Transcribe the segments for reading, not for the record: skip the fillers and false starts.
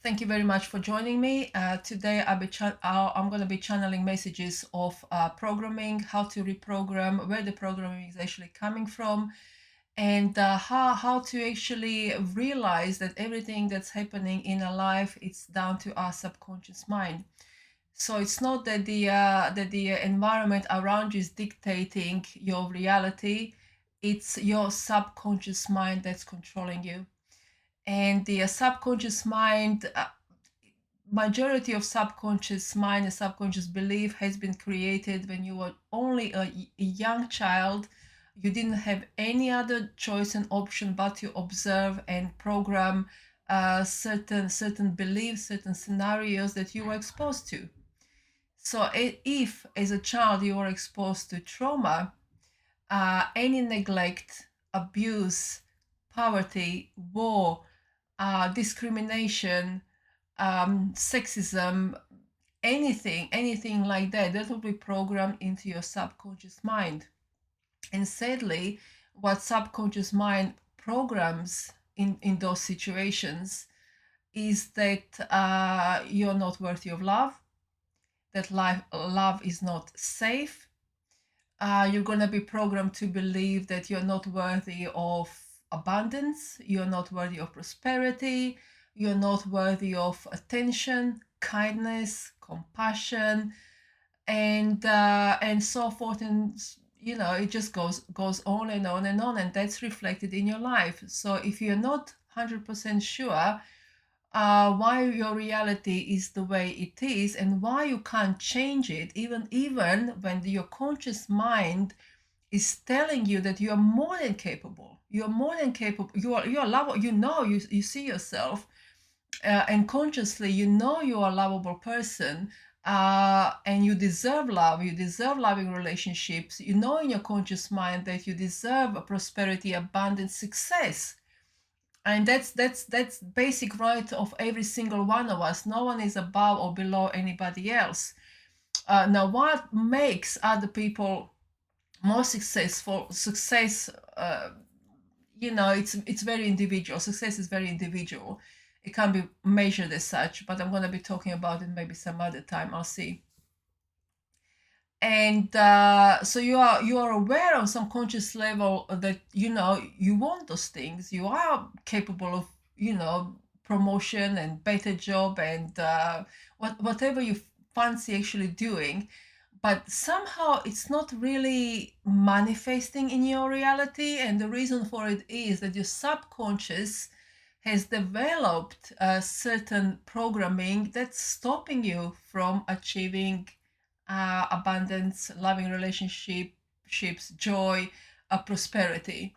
Thank you very much for joining me. Today I'm going to be channeling messages of programming, how to reprogram, where the programming is actually coming from, and how to actually realize that everything that's happening in our life, it's down to our subconscious mind. So it's not that the environment around you is dictating your reality. It's your subconscious mind that's controlling you. And the subconscious mind, majority of subconscious mind and subconscious belief has been created when you were only a young child. You didn't have any other choice and option but to observe and program certain beliefs, certain scenarios that you were exposed to. So if as a child you were exposed to trauma, any neglect, abuse, poverty, war, discrimination, sexism, anything like that, that will be programmed into your subconscious mind. And sadly, what subconscious mind programs in those situations is that you're not worthy of love, that love is not safe. You're going to be programmed to believe that you're not worthy of abundance, you're not worthy of prosperity, you're not worthy of attention, kindness, compassion, and so forth. And it just goes on and on and on, and that's reflected in your life. So if you're not 100% sure why your reality is the way it is and why you can't change it, even when your conscious mind is telling you that you are more than capable, you're lovable, you see yourself, and consciously you know you are a lovable person, and you deserve love, you deserve loving relationships, you know in your conscious mind that you deserve prosperity, abundance, success. And that's basic right of every single one of us. No one is above or below anybody else. Now what makes other people more success, it's very individual. Success is very individual. It can't be measured as such, but I'm going to be talking about it maybe some other time. I'll see. And so you are aware on some conscious level that you want those things. You are capable of promotion and better job and whatever you fancy actually doing, but somehow it's not really manifesting in your reality. And the reason for it is that your subconscious has developed a certain programming that's stopping you from achieving abundance, loving relationships, joy, prosperity.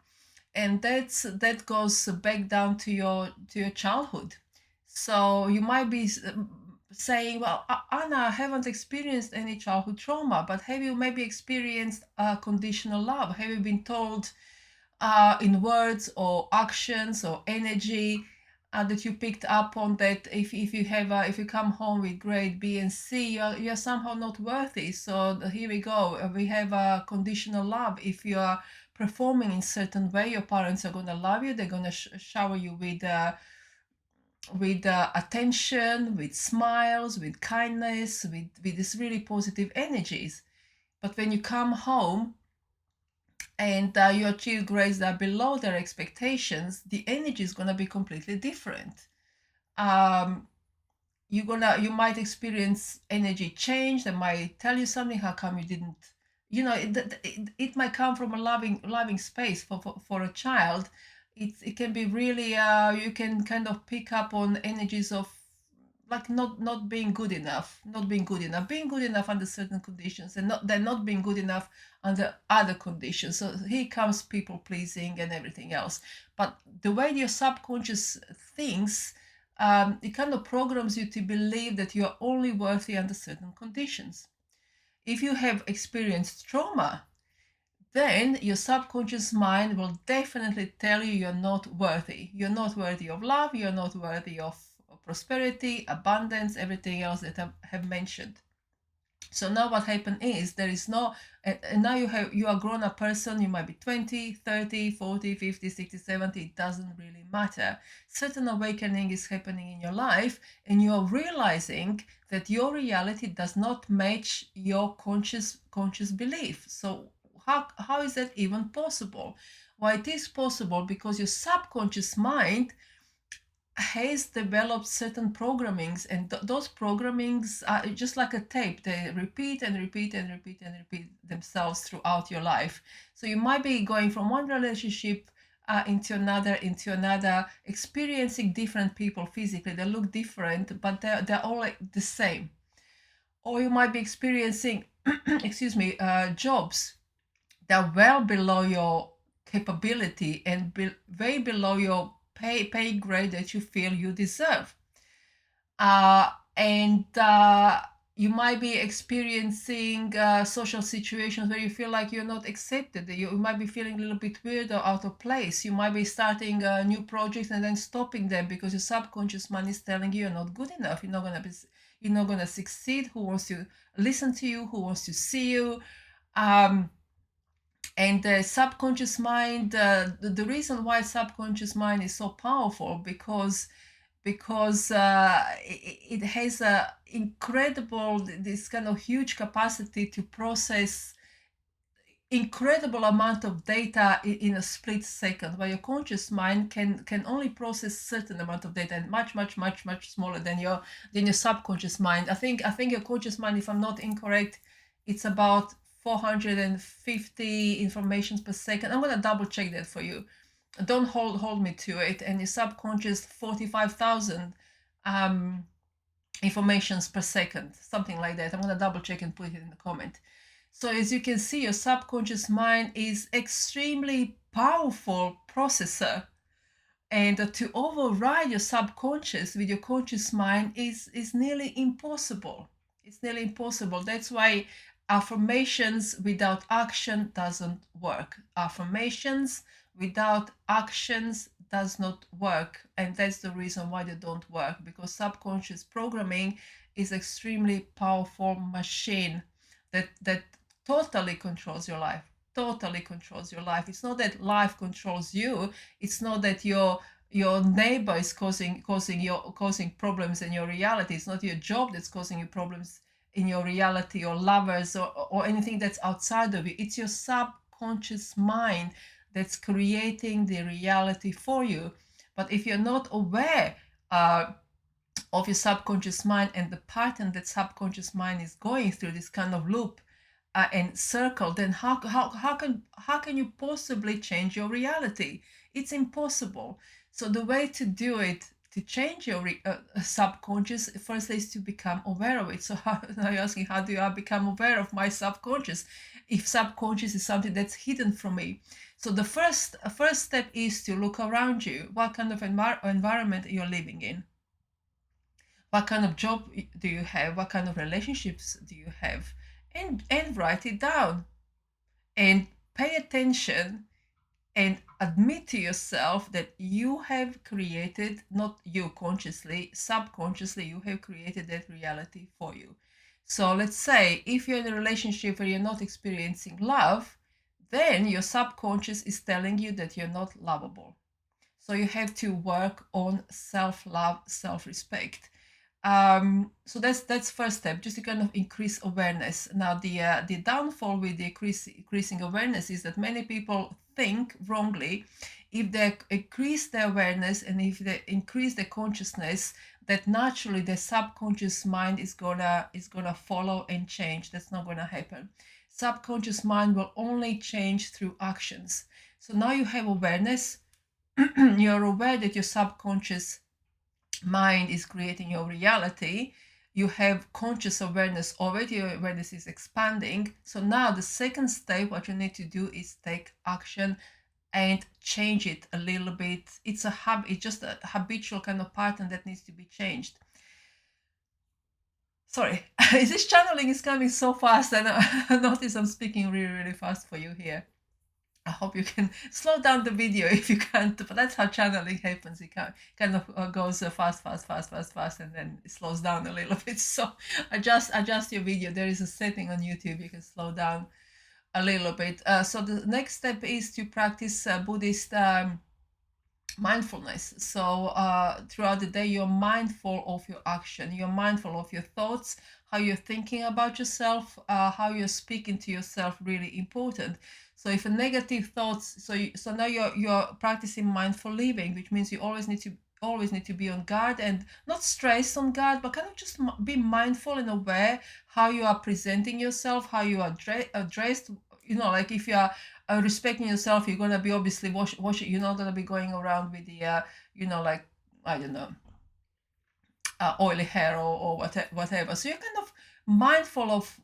And that goes back down to your childhood. So you might be saying, well, Anna, I haven't experienced any childhood trauma, but have you maybe experienced conditional love? Have you been told in words or actions or energy that you picked up on, that if you come home with grade B and C, you're somehow not worthy? So here we go. We have a conditional love. If you are performing in certain way, your parents are going to love you. They're going to shower you with attention, with smiles, with kindness, with this really positive energies. But when you come home and you achieve grades that are below their expectations, the energy is going to be completely different. Um, you might experience energy change. They might tell you something. How come you didn't? It might come from a loving space for a child. It can be really you can kind of pick up on energies of like not being good enough, being good enough under certain conditions, and not being good enough under other conditions. So here comes people pleasing and everything else. But the way your subconscious thinks, it kind of programs you to believe that you are only worthy under certain conditions. If you have experienced trauma, then your subconscious mind will definitely tell you you're not worthy. You're not worthy of love, you're not worthy of prosperity, abundance, everything else that I have mentioned. So now what happened is there is no, and now you are a grown up person, you might be 20, 30, 40, 50, 60, 70, it doesn't really matter. Certain awakening is happening in your life and you're realizing that your reality does not match your conscious belief. So how is that even possible? Well, it is possible because your subconscious mind has developed certain programmings, and those programmings are just like a tape. They repeat and repeat and repeat and repeat themselves throughout your life. So you might be going from one relationship into another, experiencing different people physically. They look different, but they're all like the same. Or you might be experiencing excuse me, jobs that are well below your capability and way below your pay grade that you feel you deserve. And you might be experiencing social situations where you feel like you're not accepted. You might be feeling a little bit weird or out of place. You might be starting new projects and then stopping them because your subconscious mind is telling you you're not good enough. You're not gonna succeed. Who wants to listen to you? Who wants to see you? Um, and the subconscious mind, the reason why subconscious mind is so powerful because it has a incredible, this kind of huge capacity to process incredible amount of data in a split second, while your conscious mind can only process certain amount of data, and much smaller than your subconscious mind. I think your conscious mind, if I'm not incorrect, it's about 450 informations per second. I'm going to double check that for you. Don't hold me to it. And your subconscious, 45,000 informations per second, something like that. I'm going to double check and put it in the comment. So as you can see, your subconscious mind is extremely powerful processor, and to override your subconscious with your conscious mind is nearly impossible. It's nearly impossible. That's why affirmations without action doesn't work. Affirmations without actions does not work, and that's the reason why they don't work, because subconscious programming is extremely powerful machine that totally controls your life, totally controls your life. It's not that life controls you. It's not that your neighbor is causing problems in your reality. It's not your job that's causing you problems in your reality, or lovers, or anything that's outside of you. It's your subconscious mind that's creating the reality for you. But if you're not aware of your subconscious mind and the pattern that subconscious mind is going through, this kind of loop and circle, then how can you possibly change your reality? It's impossible. So the way to do it, to change your subconscious, first is to become aware of it. So now you're asking, how do I become aware of my subconscious if subconscious is something that's hidden from me? So the first step is to look around you. What kind of environment you're living in? What kind of job do you have? What kind of relationships do you have? And write it down and pay attention and admit to yourself that you have created, not you consciously, subconsciously, you have created that reality for you. So let's say if you're in a relationship where you're not experiencing love, then your subconscious is telling you that you're not lovable. So you have to work on self-love, self-respect. So that's first step, just to kind of increase awareness. Now the downfall with the increasing awareness is that many people think wrongly, if they increase their awareness and if they increase their consciousness, that naturally the subconscious mind is gonna follow and change. That's not gonna happen. Subconscious mind will only change through actions. So now you have awareness. You're aware that your subconscious mind is creating your reality. You have conscious awareness of it. Your awareness is expanding. So now the second step, what you need to do is take action and change it a little bit. It's just a habitual kind of pattern that needs to be changed. Sorry, this channeling is coming so fast, and I notice I'm speaking really fast for you here. I hope you can slow down the video if you can't, but that's how channeling happens. It kind of goes fast, fast, fast, fast, fast, and then it slows down a little bit. So adjust your video. There is a setting on YouTube you can slow down a little bit. So the next step is to practice Buddhist mindfulness. So throughout the day, you're mindful of your action. You're mindful of your thoughts, how you're thinking about yourself, how you're speaking to yourself. Really important. So if a negative thoughts, so now you're practicing mindful living, which means you always need to be on guard and not stress on guard, but kind of just be mindful and aware how you are presenting yourself, how you are dressed. Like if you are respecting yourself, you're gonna be obviously wash it. You're not gonna be going around with the like, I don't know, oily hair or whatever. So you're kind of mindful of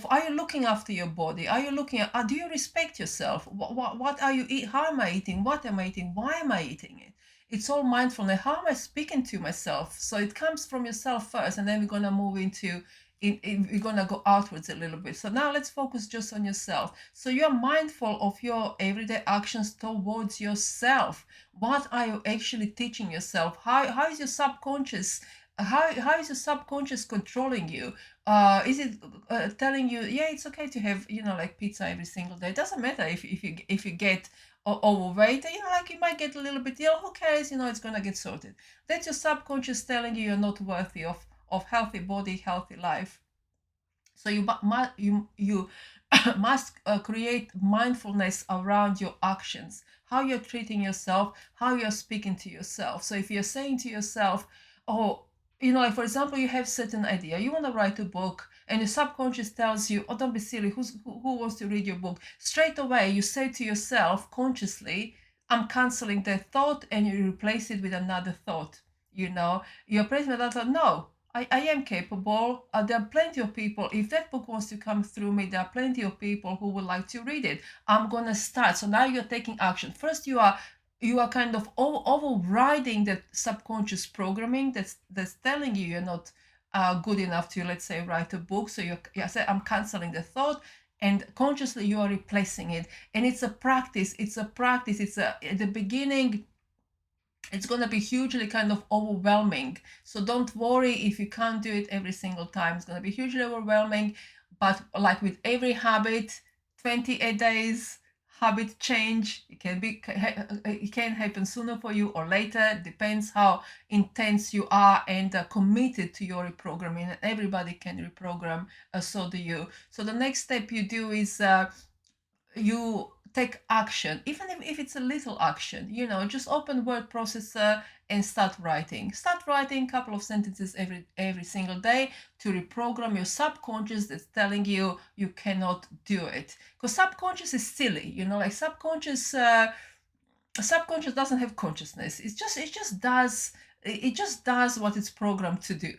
are you looking after your body? Are you looking at do you respect yourself? What are you eat? How am I eating? What am I eating? Why am I eating it? It's all mindfulness. How am I speaking to myself? So it comes from yourself first, and then we're gonna move into we're gonna go outwards a little bit. So now let's focus just on yourself. So you're mindful of your everyday actions towards yourself. What are you actually teaching yourself? How is your subconscious? How is your subconscious controlling you? Is it telling you, yeah, it's okay to have like pizza every single day? It doesn't matter if you get overweight. Like you might get a little bit ill. Who cares? It's gonna get sorted. That's your subconscious telling you you're not worthy of healthy body, healthy life. So you must create mindfulness around your actions, how you're treating yourself, how you're speaking to yourself. So if you're saying to yourself, oh, like for example, you have certain idea, you want to write a book, and your subconscious tells you, oh, don't be silly, who wants to read your book? Straight away, you say to yourself consciously, I'm canceling that thought, and you replace it with another thought. You're replacing with another thought. No, I am capable. There are plenty of people. If that book wants to come through me, there are plenty of people who would like to read it. I'm gonna start. So now you're taking action. First, you are kind of overriding that subconscious programming that's telling you you're not good enough to, let's say, write a book. So you say, I'm canceling the thought, and consciously you are replacing it. And it's a practice. It's at the beginning it's going to be hugely kind of overwhelming. So don't worry if you can't do it every single time. It's going to be hugely overwhelming. But like with every habit, 28 days, habit change. It can happen sooner for you or later. Depends how intense you are and committed to your reprogramming. And everybody can reprogram, so do you. So the next step you do is you take action, even if it's a little action. Just open word processor and start writing a couple of sentences every single day to reprogram your subconscious that's telling you you cannot do it, because subconscious is silly. Like subconscious doesn't have consciousness. It just does what it's programmed to do.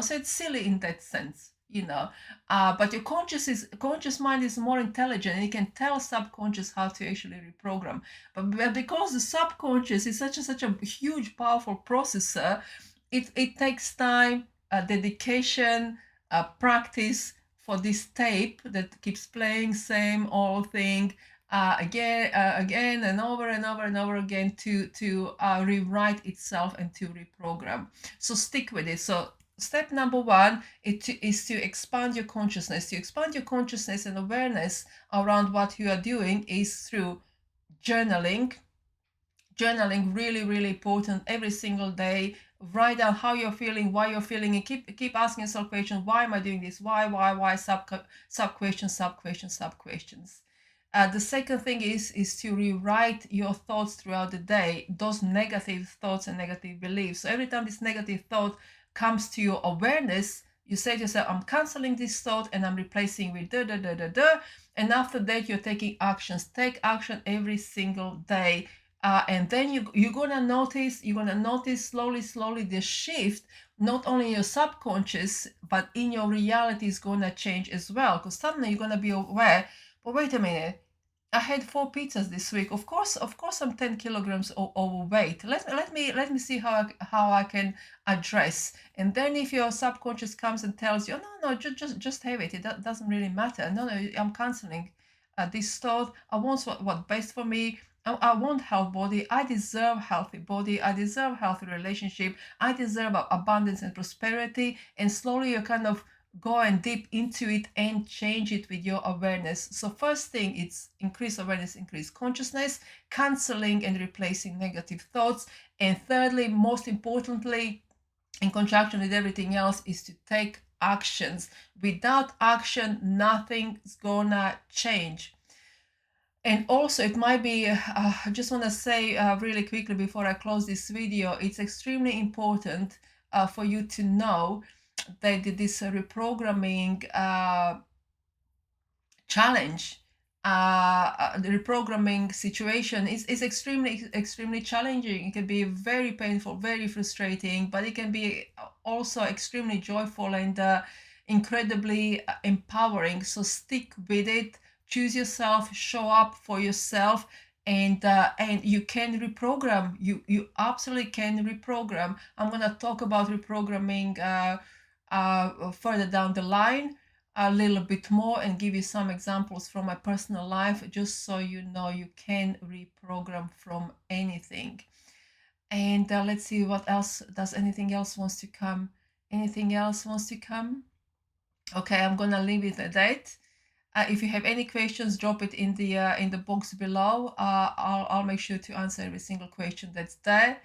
So it's silly in that sense. But your conscious mind is more intelligent, and it can tell subconscious how to actually reprogram. But because the subconscious is such a huge, powerful processor, it takes time, dedication, practice for this tape that keeps playing same old thing again and over and over and over again to rewrite itself and to reprogram. So stick with it. So step number one is to expand your consciousness. To expand your consciousness and awareness around what you are doing is through journaling. Journaling, really, really important. Every single day, write down how you're feeling, why you're feeling, and keep asking yourself questions. Why am I doing this? Why? Sub questions. The second thing is to rewrite your thoughts throughout the day, those negative thoughts and negative beliefs. So every time this negative thought comes to your awareness, you say to yourself, I'm canceling this thought and I'm replacing with da da da da da. And after that, you're taking actions. Take action every single day. And then you're gonna notice slowly the shift, not only in your subconscious, but in your reality is gonna change as well. Because suddenly you're gonna be aware, but wait a minute, I had 4 pizzas this week. Of course, I'm 10 kilograms overweight. Let me see how I can address. And then if your subconscious comes and tells you, oh, no, just have it. It doesn't really matter. No, I'm canceling this thought. I want what best for me. I want health body. I deserve healthy body. I deserve healthy relationship. I deserve abundance and prosperity. And slowly you kind of go and deep into it and change it with your awareness. So first thing, it's increase awareness, increase consciousness, canceling and replacing negative thoughts. And thirdly, most importantly, in conjunction with everything else, is to take actions. Without action, nothing's gonna change. And also, it might be, I just want to say really quickly before I close this video, it's extremely important for you to know that this reprogramming challenge, the reprogramming situation is extremely challenging. It can be very painful, very frustrating, but it can be also extremely joyful and incredibly empowering. So stick with it, choose yourself, show up for yourself, and you can reprogram. You absolutely can reprogram. I'm gonna talk about reprogramming further down the line a little bit more and give you some examples from my personal life, just so you know you can reprogram from anything. And let's see what else. Does anything else wants to come? Anything else wants to come? Okay, I'm gonna leave it at that. If you have any questions, drop it in the box below. I'll make sure to answer every single question that's there.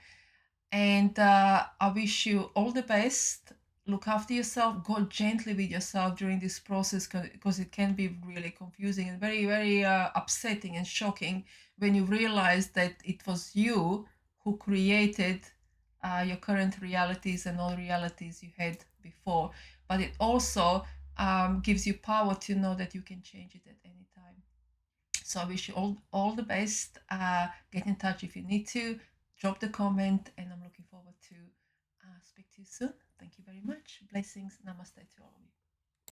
And I wish you all the best. Look after yourself. Go gently with yourself during this process, because it can be really confusing and very, very upsetting and shocking when you realize that it was you who created your current realities and all realities you had before. But it also gives you power to know that you can change it at any time. So I wish you all the best. Get in touch if you need to. Drop the comment, and I'm looking forward to speak to you soon. Thank you very much. Blessings. Namaste to all of you.